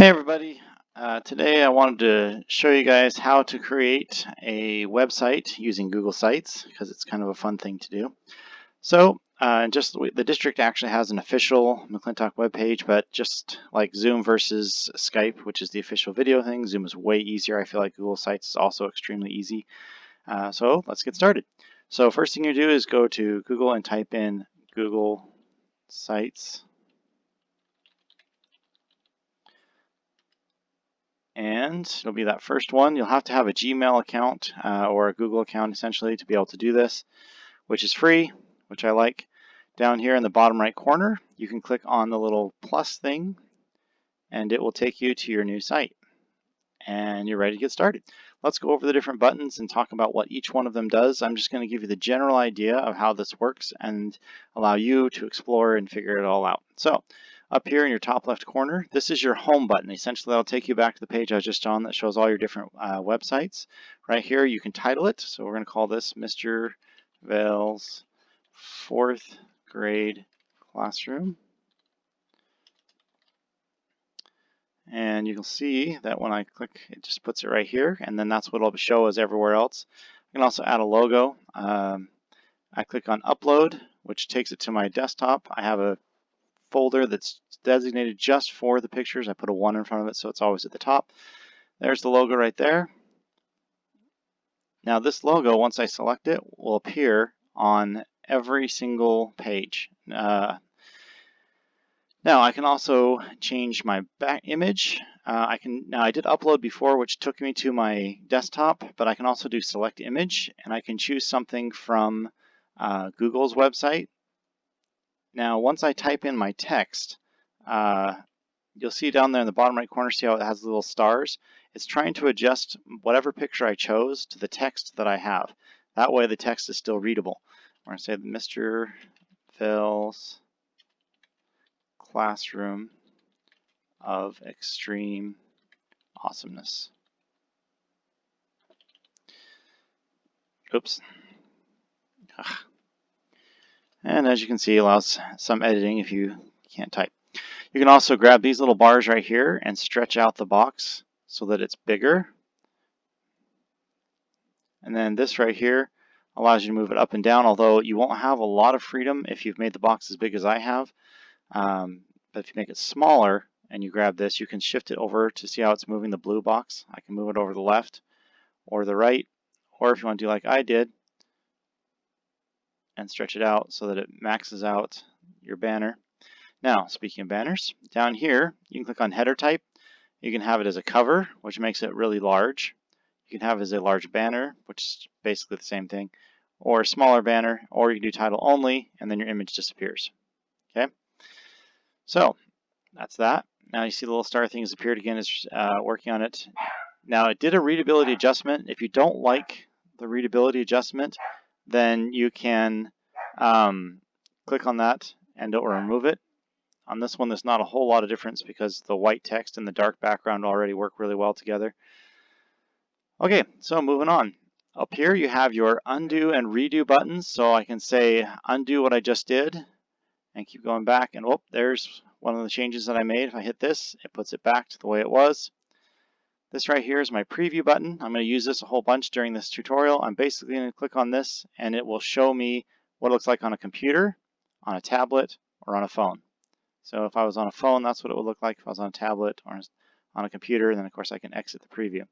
Hey everybody, today I wanted to show you guys how to create a website using Google Sites because it's kind of a fun thing to do. So the district actually has an official McClintock webpage, but just like Zoom versus Skype, which is the official video thing, Zoom is way easier. I feel like Google Sites is also extremely easy. So let's get started. So first thing you do is go to Google and type in Google Sites. And it'll be that first one. You'll have to have a Gmail account or a Google account essentially to be able to do this, which is free, which I like. Down here in the bottom right corner, you can click on the little plus thing and it will take you to your new site. And you're ready to get started. Let's go over the different buttons and talk about what each one of them does. I'm just going to give you the general idea of how this works and allow you to explore and figure it all out. So up here in your top left corner, this is your home button. Essentially, that'll take you back to the page I was just on that shows all your different websites. Right here, you can title it. So we're going to call this Mr. Vale's 4th grade classroom. And you can see that when I click, it just puts it right here, and then that's what it'll show as everywhere else. I can also add a logo. I click on upload, which takes it to my desktop. I have a folder that's designated just for the pictures. I put a 1 in front of it so it's always at the top. There's the logo right there. Now this logo, once I select it, will appear on every single page. Now I can also change my back image. Now I did upload before, which took me to my desktop, but I can also do select image, and I can choose something from Google's website. Now once I type in my text, you'll see down there in the bottom right corner, see how it has little stars? It's trying to adjust whatever picture I chose to the text that I have. That way the text is still readable. We're going to say Mr. Vale's classroom of extreme awesomeness. Oops. And as you can see, it allows some editing if you can't type. You can also grab these little bars right here and stretch out the box so that it's bigger. And then this right here allows you to move it up and down, although you won't have a lot of freedom if you've made the box as big as I have. But if you make it smaller and you grab this, you can shift it over to see how it's moving the blue box. I can move it over to the left or the right, or if you want to do like I did and stretch it out so that it maxes out your banner. Now, speaking of banners, down here you can click on header type. You can have it as a cover, which makes it really large. You can have it as a large banner, which is basically the same thing, or a smaller banner, or you can do title only, and then your image disappears. Okay, so that's that. Now you see the little star thing has appeared again. Is working on it. Now it did a readability adjustment. If you don't like the readability adjustment, then you can click on that and or remove it. On this one, there's not a whole lot of difference because the white text and the dark background already work really well together. Okay, so moving on. Up here you have your undo and redo buttons, so I can say undo what I just did and keep going back, and oh, there's one of the changes that I made. If I hit this, it puts it back to the way it was. This right here is my preview button. I'm going to use this a whole bunch during this tutorial. I'm basically going to click on this and it will show me what it looks like on a computer, on a tablet, or on a phone. So if I was on a phone, that's what it would look like. If I was on a tablet or on a computer, then of course I can exit the preview.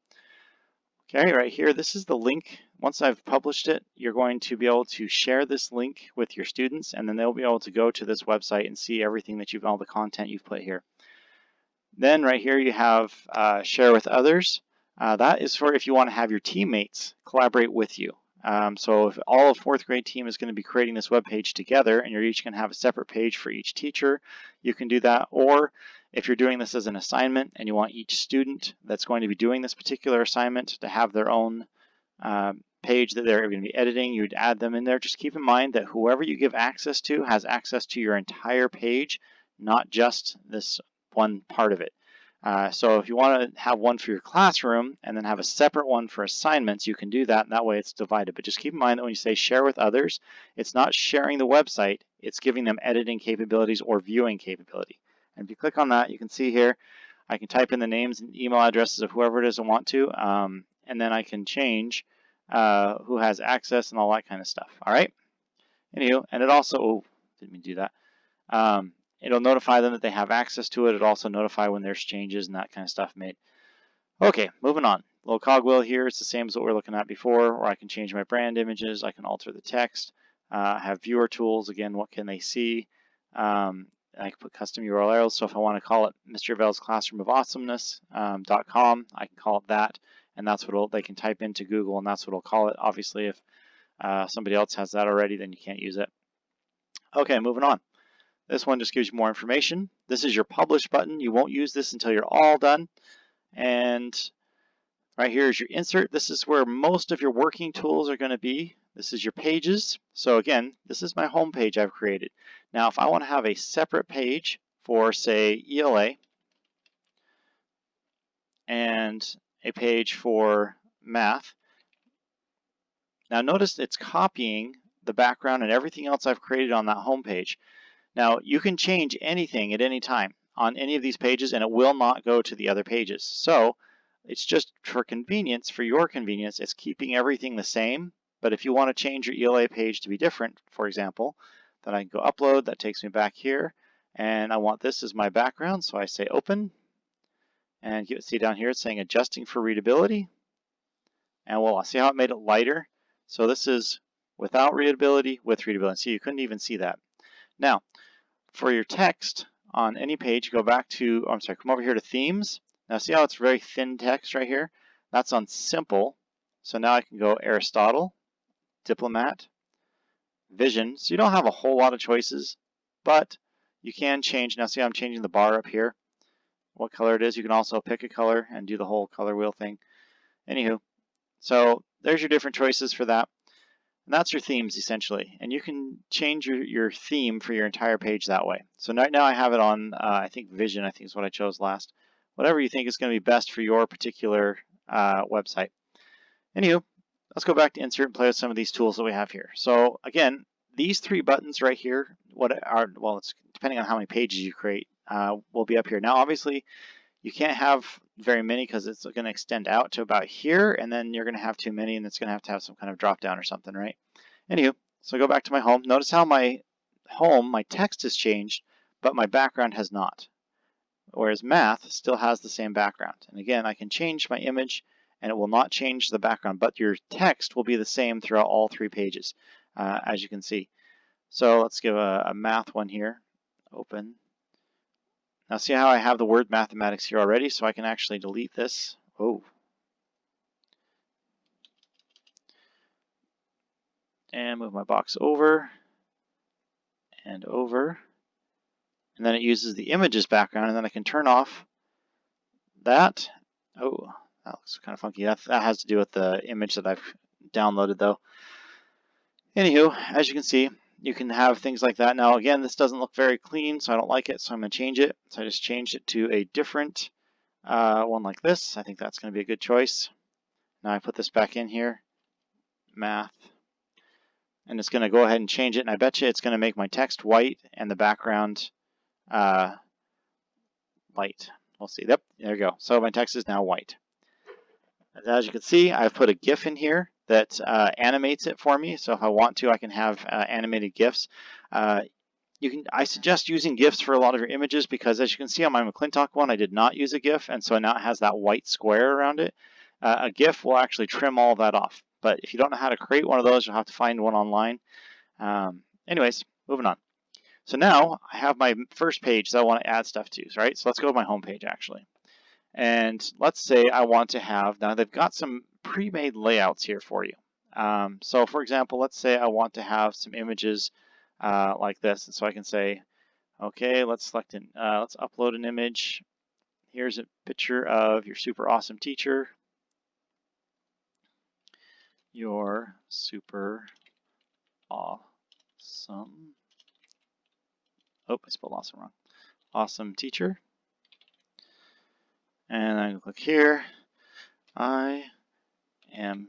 Okay, right here, this is the link. Once I've published it, you're going to be able to share this link with your students, and then they'll be able to go to this website and see everything that all the content you've put here. Then right here you have share with others. That is for if you want to have your teammates collaborate with you. So if all of 4th grade team is going to be creating this web page together and you're each going to have a separate page for each teacher, you can do that. Or if you're doing this as an assignment and you want each student that's going to be doing this particular assignment to have their own page that they're going to be editing, you'd add them in there. Just keep in mind that whoever you give access to has access to your entire page, not just this one part of it. So if you want to have one for your classroom and then have a separate one for assignments, you can do that, and that way it's divided. But just keep in mind that when you say share with others, it's not sharing the website, it's giving them editing capabilities or viewing capability. And if you click on that, you can see here, I can type in the names and email addresses of whoever it is I want to, and then I can change who has access and all that kind of stuff. All right. Anywho, and it also, oh, didn't mean to do that. It'll notify them that they have access to it. It'll also notify when there's changes and that kind of stuff made. Okay, moving on. Little cogwheel here. It's the same as what we were looking at before, where I can change my brand images. I can alter the text. I have viewer tools. Again, what can they see? I can put custom URLs. So if I want to call it Mr. Bell's Classroom of Awesomeness.com, I can call it that, and that's what they can type into Google, and that's what it'll call it. Obviously, if somebody else has that already, then you can't use it. Okay, moving on. This one just gives you more information. This is your publish button. You won't use this until you're all done. And right here is your insert. This is where most of your working tools are going to be. This is your pages. So again, this is my home page I've created. Now, if I want to have a separate page for, say, ELA and a page for math, now notice it's copying the background and everything else I've created on that home page. Now, you can change anything at any time on any of these pages, and it will not go to the other pages. So it's just for convenience, for your convenience, it's keeping everything the same. But if you want to change your ELA page to be different, for example, then I can go upload. That takes me back here. And I want this as my background, so I say open. And you see down here it's saying adjusting for readability. And we'll see how it made it lighter. So this is without readability, with readability. See, you couldn't even see that. Now, for your text on any page, go back to, come over here to themes. Now see how it's very thin text right here? That's on simple. So now I can go Aristotle, Diplomat, Vision. So you don't have a whole lot of choices, but you can change. Now see how I'm changing the bar up here, what color it is. You can also pick a color and do the whole color wheel thing. Anywho, so there's your different choices for that. And that's your themes essentially, and you can change your theme for your entire page that way. So right now I have it on, I think Vision, I think is what I chose last. Whatever you think is going to be best for your particular website. Anywho, let's go back to insert and play with some of these tools that we have here. So again, these three buttons right here, it's depending on how many pages you create, will be up here. Now obviously, you can't have very many because it's going to extend out to about here, and then you're going to have too many, and it's going to have some kind of drop down or something, right? Anywho, so go back to my home. Notice how my home, my text has changed, but my background has not. Whereas math still has the same background. And again, I can change my image, and it will not change the background, but your text will be the same throughout all three pages, as you can see. So let's give a math one here. Open. Now see how I have the word mathematics here already, so I can actually delete this. Oh. And move my box over and over. And then it uses the images background, and then I can turn off that. Oh, that looks kind of funky. That has to do with the image that I've downloaded though. Anywho, as you can see, you can have things like that. Now again, this doesn't look very clean, so I don't like it, so I'm going to change it. So I just changed it to a different one like this. I think that's going to be a good choice. Now I put this back in here, math, and it's going to go ahead and change it, and I bet you it's going to make my text white and the background light. We'll see. Yep, there you go. So my text is now white. As you can see, I've put a GIF in here that animates it for me. So if I want to, I can have animated GIFs. I suggest using GIFs for a lot of your images because, as you can see on my McClintock one, I did not use a GIF, and so now it has that white square around it. A GIF will actually trim all of that off. But if you don't know how to create one of those, you'll have to find one online. Anyways, moving on. So now I have my first page that I want to add stuff to, right? So let's go to my home page actually. And let's say I want to have, now they've got some pre-made layouts here for you. So for example, let's say I want to have some images like this. And so I can say, okay, let's upload an image. Here's a picture of your super awesome teacher. Your super awesome. Oh, I spelled awesome wrong. Awesome teacher. And I can click here. I am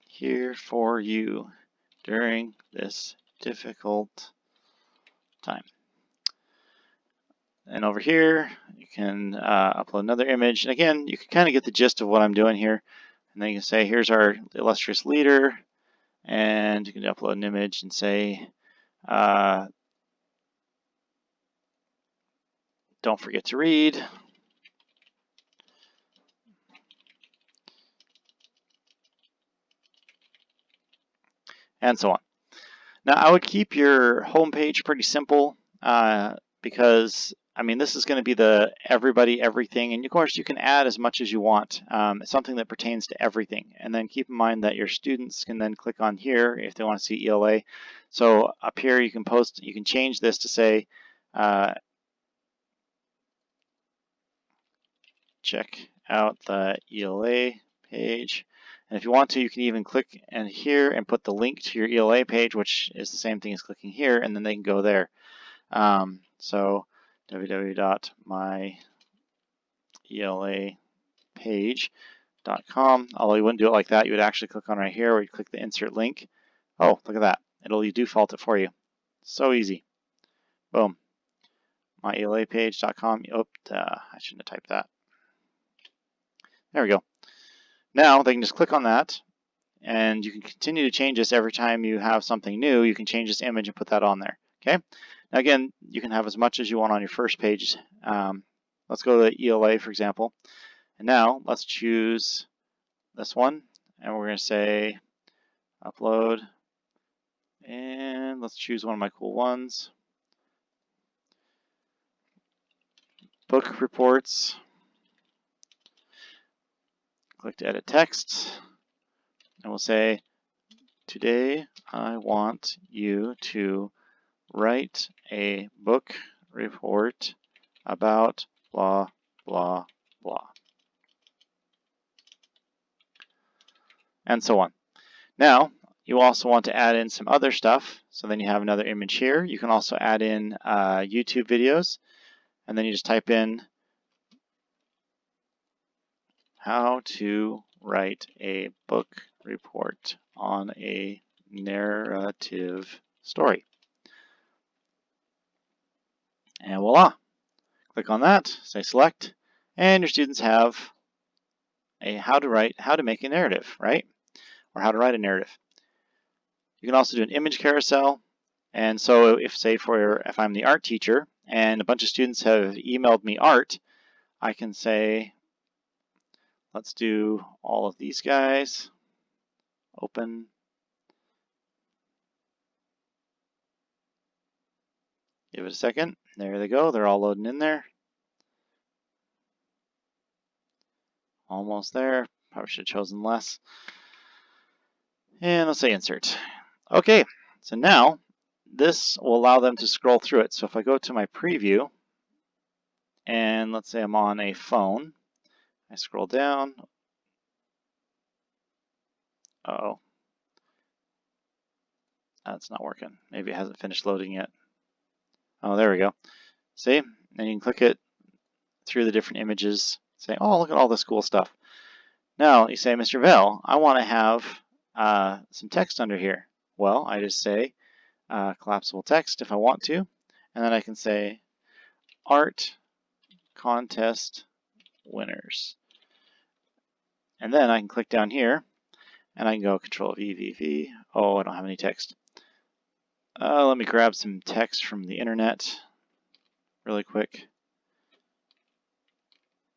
here for you during this difficult time. And over here, you can upload another image. And again, you can kind of get the gist of what I'm doing here. And then you can say, here's our illustrious leader. And you can upload an image and say, don't forget to read. And so on. Now, I would keep your home page pretty simple because, I mean, this is going to be the everybody, everything. And of course, you can add as much as you want, something that pertains to everything. And then keep in mind that your students can then click on here if they want to see ELA. So up here, you can change this to say, check out the ELA page. And if you want to, you can even click in here and put the link to your ELA page, which is the same thing as clicking here, and then they can go there. So www.myelapage.com. Although you wouldn't do it like that, you would actually click on right here where you click the insert link. Oh, look at that. It'll default it for you. So easy. Boom. myelapage.com. Oh, I shouldn't have typed that. There we go. Now they can just click on that, and you can continue to change this every time you have something new. You can change this image and put that on there. Okay. Now again, you can have as much as you want on your first page. Let's go to ELA, for example. And now let's choose this one, and we're going to say upload, and let's choose one of my cool ones. Book reports. Click to edit text, and we'll say, today I want you to write a book report about blah, blah, blah. And so on. Now, you also want to add in some other stuff. So then you have another image here. You can also add in YouTube videos. And then you just type in how to write a book report on a narrative story. And voila. Click on that, say select, and your students have a how to make a narrative, right? Or how to write a narrative. You can also do an image carousel. And so if I'm the art teacher and a bunch of students have emailed me art, I can say, let's do all of these guys. Open. Give it a second. There they go. They're all loading in there. Almost there. Probably should have chosen less. And let's say insert. Okay, so now this will allow them to scroll through it. So if I go to my preview, and let's say I'm on a phone, I scroll down. Uh-oh. That's not working. Maybe it hasn't finished loading yet. Oh, there we go. See? And you can click it through the different images. Say, oh, look at all this cool stuff. Now you say, Mr. Bell, I want to have some text under here. Well, I just say collapsible text if I want to. And then I can say art contest winners. And then I can click down here and I can go Control V. Oh, I don't have any text. Let me grab some text from the internet really quick.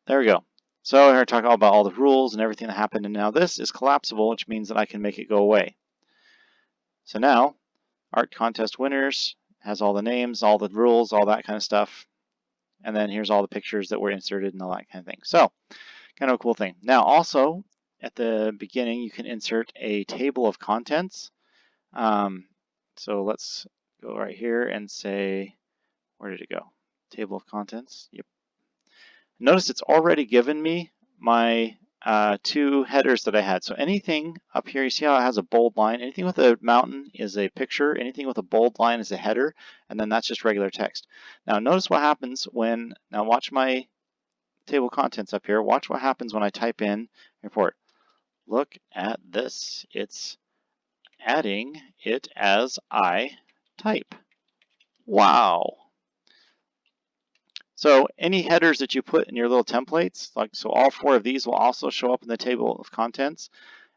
There we go. So here I talk all about all the rules and everything that happened, and now this is collapsible, which means that I can make it go away. So now, art contest winners has all the names, all the rules, all that kind of stuff. And then here's all the pictures that were inserted and all that kind of thing. So, kind of a cool thing. Now also, at the beginning, you can insert a table of contents. So let's go right here and say, where did it go? Table of contents, yep. Notice it's already given me my two headers that I had. So anything up here, you see how it has a bold line? Anything with a mountain is a picture. Anything with a bold line is a header. And then that's just regular text. Now notice what happens when, now watch my table of contents up here. Watch what happens when I type in report. Look at this. It's adding it as I type. Wow. So any headers that you put in your little templates, so all 4 of these will also show up in the table of contents,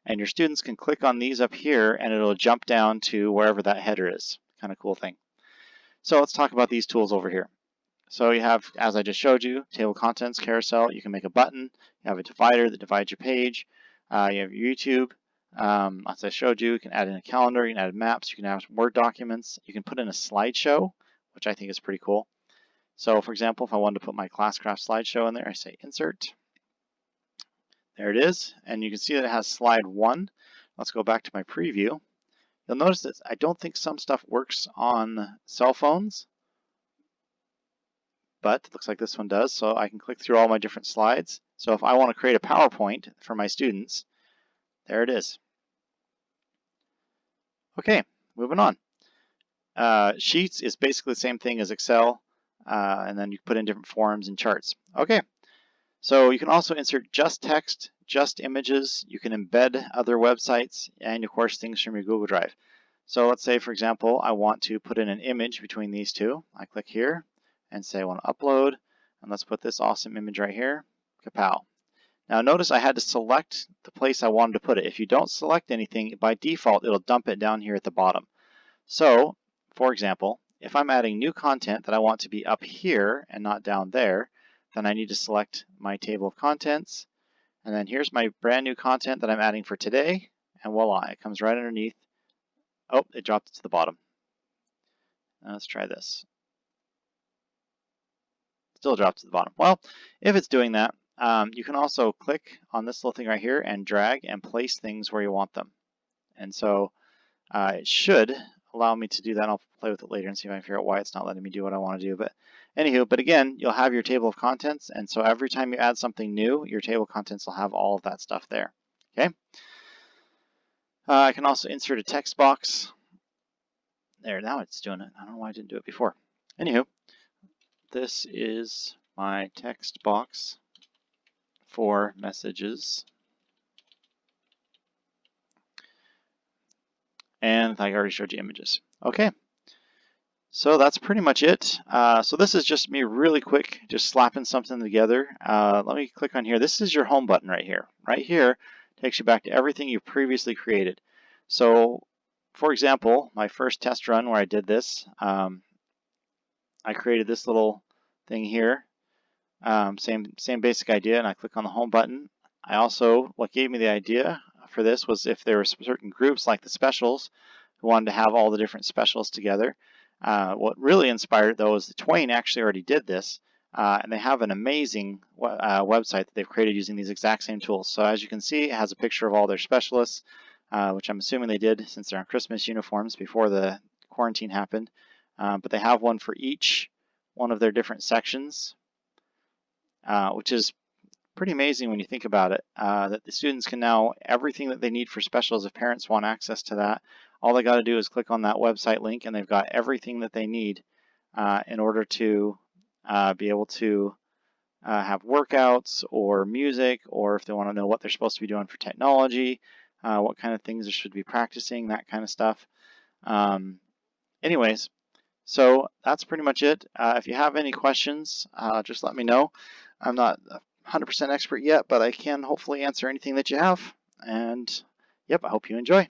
and your students can click on these up here and it'll jump down to wherever that header is. Kind of cool thing. So let's talk about these tools over here. So you have, as I just showed you, table of contents, carousel. You can make a button. You have a divider that divides your page. You have your YouTube. As I showed you, you can add in a calendar. You can add maps. You can add Word documents. You can put in a slideshow, which I think is pretty cool. So for example, if I wanted to put my Classcraft slideshow in there, I say Insert. There it is. And you can see that it has slide 1. Let's go back to my preview. You'll notice that I don't think some stuff works on cell phones, but it looks like this one does. So I can click through all my different slides. So if I want to create a PowerPoint for my students, there it is. Okay, moving on. Sheets is basically the same thing as Excel, and then you put in different forms and charts. Okay, so you can also insert just text, just images. You can embed other websites, and of course things from your Google Drive. So let's say, for example, I want to put in an image between these two. I click here and say I want to upload, and let's put this awesome image right here. Kapow. Now notice I had to select the place I wanted to put it. If you don't select anything, by default it'll dump it down here at the bottom. So, for example, if I'm adding new content that I want to be up here and not down there, then I need to select my table of contents, and then here's my brand new content that I'm adding for today, and voila, it comes right underneath. Oh, it dropped it to the bottom. Now let's try this. Still dropped to the bottom. Well, if it's doing that, you can also click on this little thing right here and drag and place things where you want them. And so it should allow me to do that. I'll play with it later and see if I can figure out why it's not letting me do what I want to do. But anywho, but again, you'll have your table of contents, and so every time you add something new, your table of contents will have all of that stuff there. Okay. I can also insert a text box. There, now it's doing it. I don't know why I didn't do it before. Anywho, this is my text box for messages. And I already showed you images. Okay, so that's pretty much it. So this is just me really quick, just slapping something together. Let me click on here. This is your home button right here. Right here takes you back to everything you previously created. So for example, my first test run where I did this, I created this little thing here. Same basic idea, and I click on the home button. I also, what gave me the idea for this was if there were certain groups like the specials who wanted to have all the different specials together. What really inspired though is that Twain actually already did this, and they have an amazing website that they've created using these exact same tools. So as you can see, it has a picture of all their specialists, which I'm assuming they did since they're in Christmas uniforms before the quarantine happened. But they have one for each one of their different sections, which is pretty amazing when you think about it, that the students can now, everything that they need for specials, if parents want access to that, all they got to do is click on that website link and they've got everything that they need in order to be able to have workouts or music, or if they want to know what they're supposed to be doing for technology, what kind of things they should be practicing, that kind of stuff. Anyways, so that's pretty much it. If you have any questions, just let me know. I'm not 100% expert yet, but I can hopefully answer anything that you have. And yep, I hope you enjoy.